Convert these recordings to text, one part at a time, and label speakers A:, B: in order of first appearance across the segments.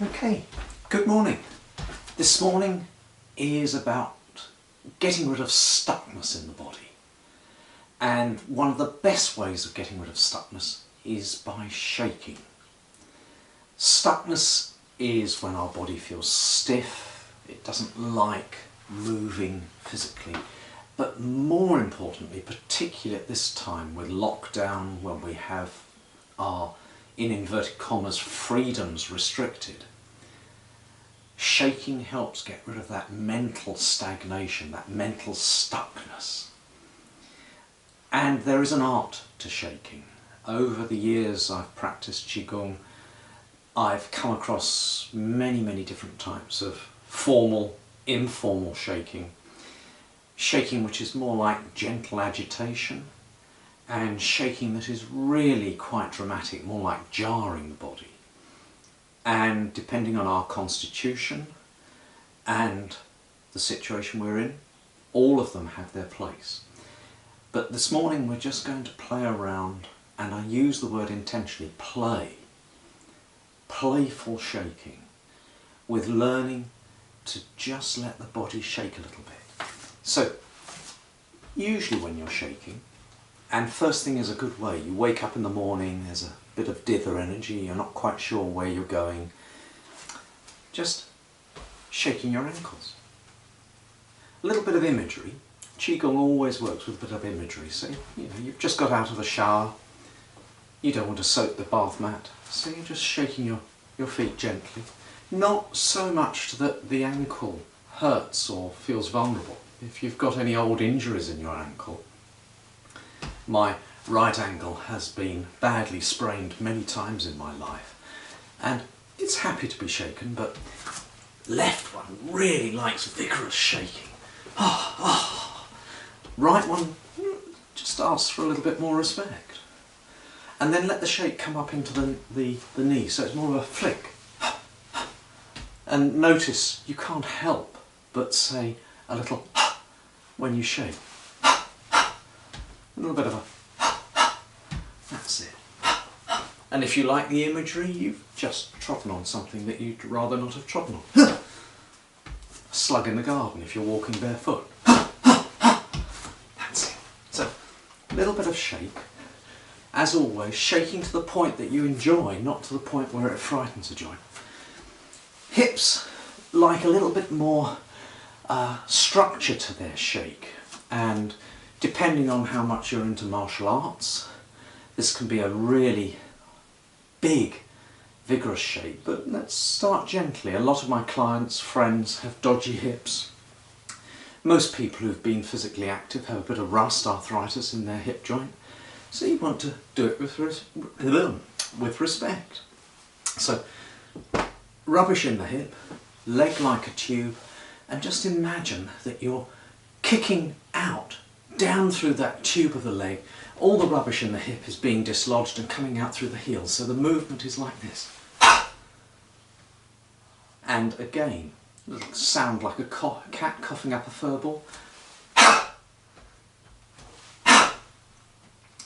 A: Okay, good morning. This morning is about getting rid of stuckness in the body. And one of the best ways of getting rid of stuckness is by shaking. Stuckness is when our body feels stiff, it doesn't like moving physically. But more importantly, particularly at this time with lockdown, when we have our, in inverted commas, freedoms restricted, shaking helps get rid of that mental stagnation, that mental stuckness. And there is an art to shaking. Over the years I've practiced Qigong, I've come across many different types of formal, informal shaking. Shaking which is more like gentle agitation, and shaking that is really quite dramatic, more like jarring the body. And depending on our constitution and the situation we're in, all of them have their place. But this morning we're just going to play around, and I use the word intentionally, playful shaking, with learning to just let the body shake a little bit. So, usually when you're shaking, and first thing is a good way, you wake up in the morning, there's a bit of dither energy, you're not quite sure where you're going, just shaking your ankles. A little bit of imagery. Qigong always works with a bit of imagery. So you've just got out of the shower, you don't want to soak the bath mat, so you're just shaking your feet gently. Not so much that the ankle hurts or feels vulnerable. If you've got any old injuries in your ankle, my right ankle has been badly sprained many times in my life, and it's happy to be shaken, but left one really likes vigorous shaking. Right one just asks for a little bit more respect. And then let the shake come up into the knee, so it's more of a flick. And notice you can't help but say a little when you shake. A little bit of a that's it. And if you like the imagery, you've just trodden on something that you'd rather not have trodden on. A slug in the garden if you're walking barefoot. That's it. So, a little bit of shake. As always, shaking to the point that you enjoy, not to the point where it frightens a joint. Hips like a little bit more structure to their shake, and depending on how much you're into martial arts, this can be a really big, vigorous shake, but let's start gently. A lot of my clients, friends, have dodgy hips. Most people who've been physically active have a bit of rust arthritis in their hip joint, so you want to do it with respect. So, rubbish in the hip, leg like a tube, and just imagine that you're kicking out, down through that tube of the leg. All the rubbish in the hip is being dislodged and coming out through the heels, so the movement is like this. And again, it'll sound like a cat coughing up a fur ball.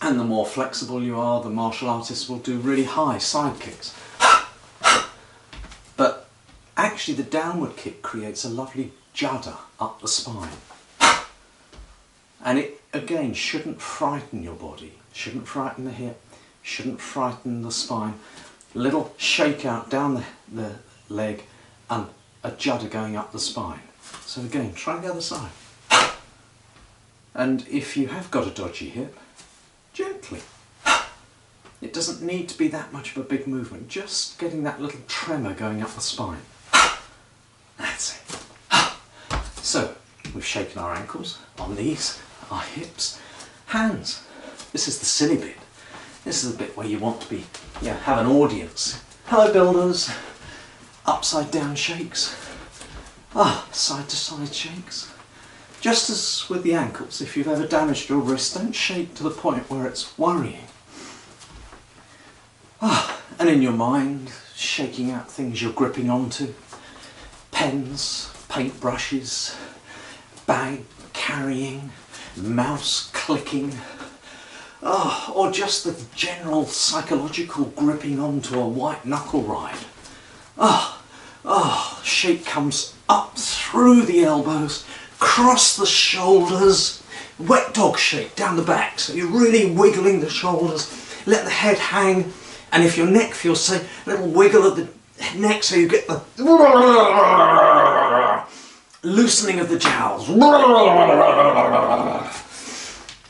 A: And the more flexible you are, the martial artists will do really high side kicks. But actually the downward kick creates a lovely judder up the spine. And it, again, shouldn't frighten your body, shouldn't frighten the hip, shouldn't frighten the spine. A little shake out down the leg and a judder going up the spine. So again, try the other side. And if you have got a dodgy hip, gently. It doesn't need to be that much of a big movement, just getting that little tremor going up the spine. That's it. So, we've shaken our ankles, our knees, our hips, hands. This is the silly bit. This is the bit where you want to have an audience. Hello builders. Upside down shakes. Side to side shakes. Just as with the ankles, if you've ever damaged your wrist, don't shake to the point where it's worrying. And in your mind, shaking out things you're gripping onto. Pens, paintbrushes, bag carrying, mouse clicking, or just the general psychological gripping onto a white knuckle ride. Oh, shake comes up through the elbows, across the shoulders, wet dog shake down the back. So you're really wiggling the shoulders, let the head hang, and if your neck feels, say, a little wiggle of the neck so you get the loosening of the jowls.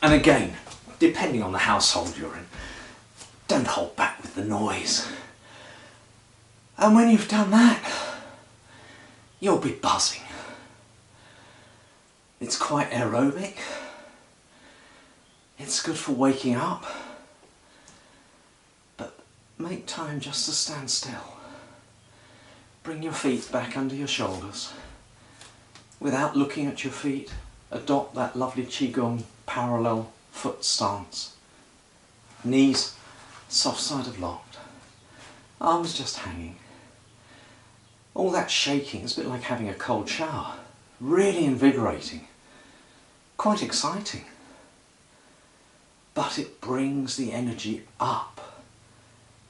A: And again, depending on the household you're in, don't hold back with the noise. And when you've done that, you'll be buzzing. It's quite aerobic. It's good for waking up. But make time just to stand still. Bring your feet back under your shoulders. Without looking at your feet, adopt that lovely Qigong parallel foot stance. Knees soft-sided locked. Arms just hanging. All that shaking is a bit like having a cold shower. Really invigorating. Quite exciting. But it brings the energy up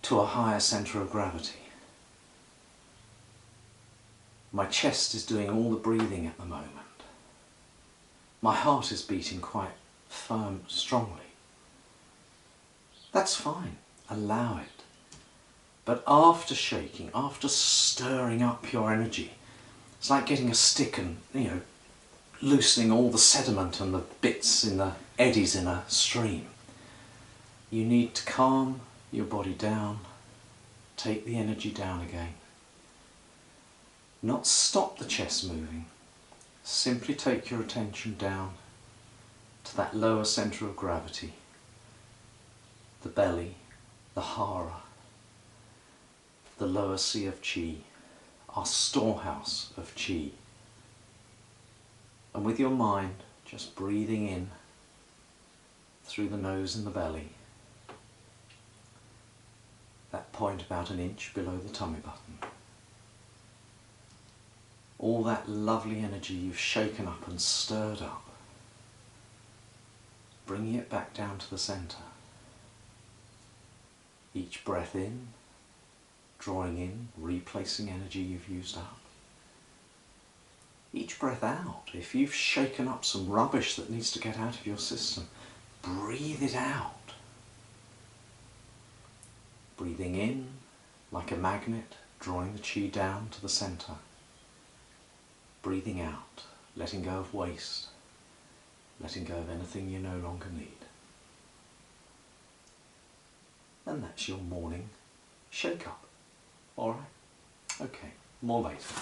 A: to a higher centre of gravity. My chest is doing all the breathing at the moment. My heart is beating quite firm, strongly. That's fine. Allow it. But after shaking, after stirring up your energy, it's like getting a stick and, loosening all the sediment and the bits in the eddies in a stream. You need to calm your body down, take the energy down again. Not stop the chest moving, simply take your attention down to that lower centre of gravity, the belly, the hara, the lower sea of Qi, our storehouse of Qi. And with your mind, just breathing in through the nose and the belly, that point about an inch below the tummy button. All that lovely energy you've shaken up and stirred up, bringing it back down to the centre. Each breath in, drawing in, replacing energy you've used up. Each breath out, if you've shaken up some rubbish that needs to get out of your system, breathe it out. Breathing in, like a magnet, drawing the Qi down to the centre. Breathing out, letting go of waste, letting go of anything you no longer need. And that's your morning shake up. Alright? Okay, more later.